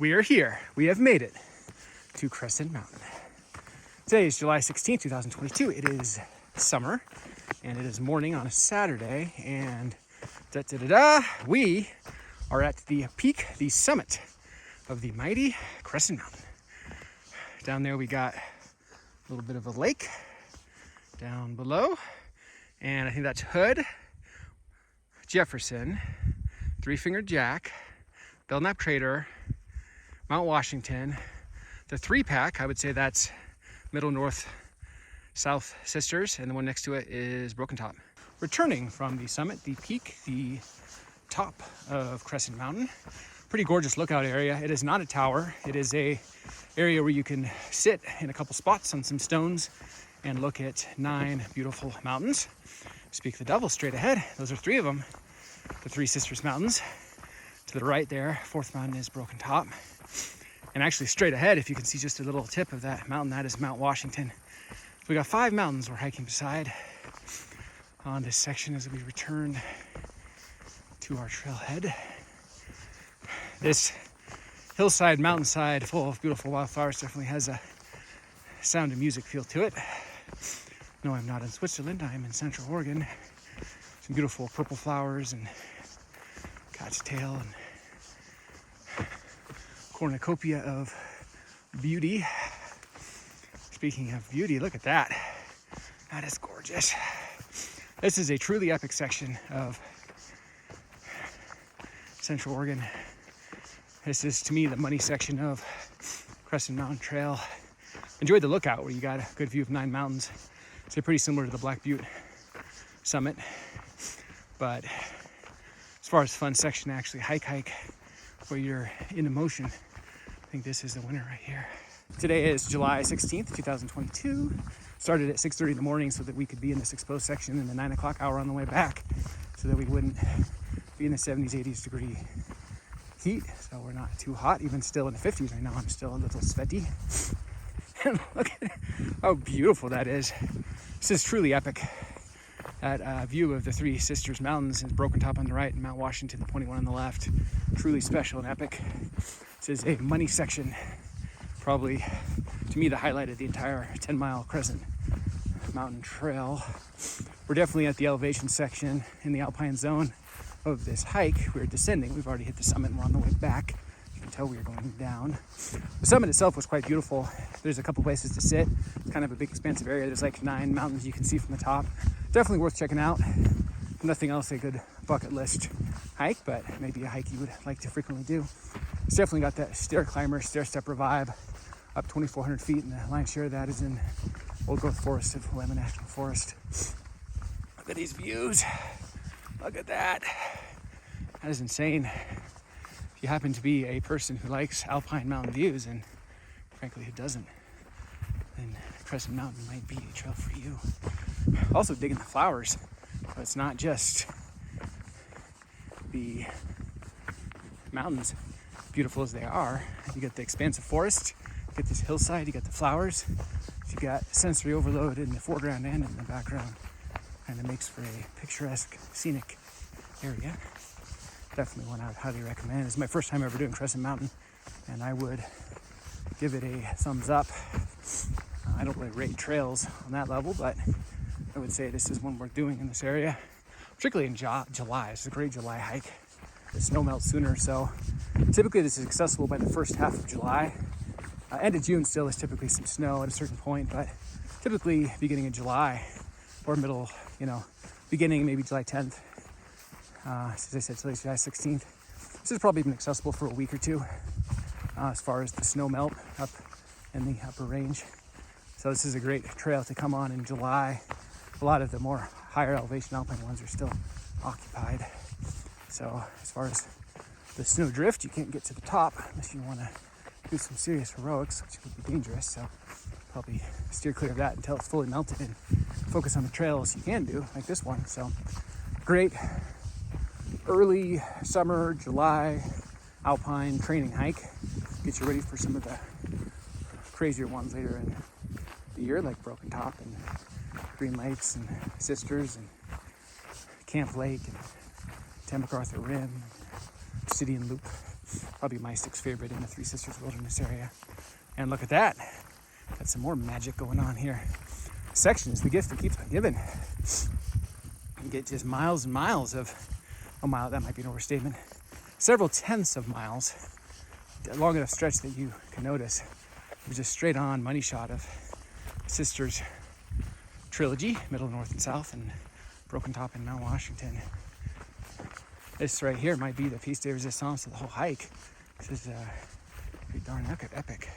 We are here. We have made it to Crescent Mountain. Today is July 16th, 2022. It is summer and it is morning on a Saturday, and we are at the peak, the summit of the mighty Crescent Mountain. Down there we got a little bit of a lake down below, and I think that's Hood, Jefferson, Three-Fingered Jack, Belknap Crater, Mount Washington. The three-pack, I would say that's Middle, North, South Sisters, and the one next to it is Broken Top. Returning from the summit, the peak, the top of Crescent Mountain. Pretty gorgeous lookout area. It is not a tower. It is a area where you can sit in a couple spots on some stones and look at 9 beautiful mountains. Speak the devil, straight ahead. Those are 3 of them, the Three Sisters Mountains. To the right there, 4th mountain is Broken Top. And actually straight ahead, if you can see just a little tip of that mountain, that is Mount Washington. So we got 5 mountains we're hiking beside on this section as we return to our trailhead. This hillside, mountainside full of beautiful wildflowers definitely has a sound and music feel to it. No, I'm not in Switzerland, I'm in Central Oregon. Some beautiful purple flowers and cat's tail and cornucopia of beauty. Speaking of beauty, look at that. That is gorgeous. This is a truly epic section of Central Oregon. This is, to me, the money section of Crescent Mountain Trail. Enjoyed the lookout where you got a good view of 9 mountains. It's pretty similar to the Black Butte Summit. But as far as fun section to actually hike where you're in motion, I think this is the winner right here. Today is July 16th, 2022. Started at 6:30 in the morning so that we could be in this exposed section in the 9 o'clock hour on the way back, so that we wouldn't be in the 70s, 80s degree heat. So we're not too hot, even still in the 50s right now. I'm still a little sweaty. And look at how beautiful that is. This is truly epic. That view of the Three Sisters Mountains and Broken Top on the right and Mount Washington, the 21 on the left. Truly special and epic. This is a money section. Probably, to me, the highlight of the entire 10-mile Crescent Mountain Trail. We're definitely at the elevation section in the Alpine Zone of this hike. We're descending. We've already hit the summit and we're on the way back. You can tell we are going down. The summit itself was quite beautiful. There's a couple places to sit. It's kind of a big expansive area. There's like 9 mountains you can see from the top. Definitely worth checking out. Nothing else a good bucket list hike, but maybe a hike you would like to frequently do. It's definitely got that stair climber, stair stepper vibe, up 2,400 feet, and the lion's share of that is in old growth forest of Willamette National Forest. Look at these views. Look at that. That is insane. If you happen to be a person who likes alpine mountain views, and frankly who doesn't, then Crescent Mountain might be a trail for you. Also digging the flowers. But it's not just the mountains, beautiful as they are. You get the expansive forest, you get this hillside, you get the flowers, you got sensory overload in the foreground and in the background. And it makes for a picturesque, scenic area. Definitely one I would highly recommend. It's my first time ever doing Crescent Mountain, and I would give it a thumbs up. I don't really rate trails on that level, but I would say this is one worth doing in this area, particularly in July. It's a great July hike. The snow melts sooner, so typically this is accessible by the first half of July. End of June still is typically some snow at a certain point, but typically beginning of July or middle, beginning maybe July 10th. As I said, today's July 16th. This has probably been accessible for a week or two as far as the snow melt up in the upper range. So this is a great trail to come on in July. A lot of the more higher elevation alpine ones are still occupied. So as far as the snow drift, you can't get to the top unless you want to do some serious heroics, which would be dangerous. So probably steer clear of that until it's fully melted and focus on the trails you can do, like this one. So great early summer, July alpine training hike. Get you ready for some of the crazier ones later in the year, like Broken Top and Green Lakes and Sisters and Camp Lake and Tam McArthur Rim, Obsidian Loop. Probably my sixth favorite in the Three Sisters Wilderness area. And look at that. Got some more magic going on here. Section is the gift that keeps on giving. You get just miles and miles of, a mile, that might be an overstatement, several tenths of miles, a long enough stretch that you can notice. It was just straight on money shot of Sisters trilogy, Middle, North, and South, and Broken Top in Mount Washington. This right here might be the piece de resistance of the whole hike. This is pretty darn epic.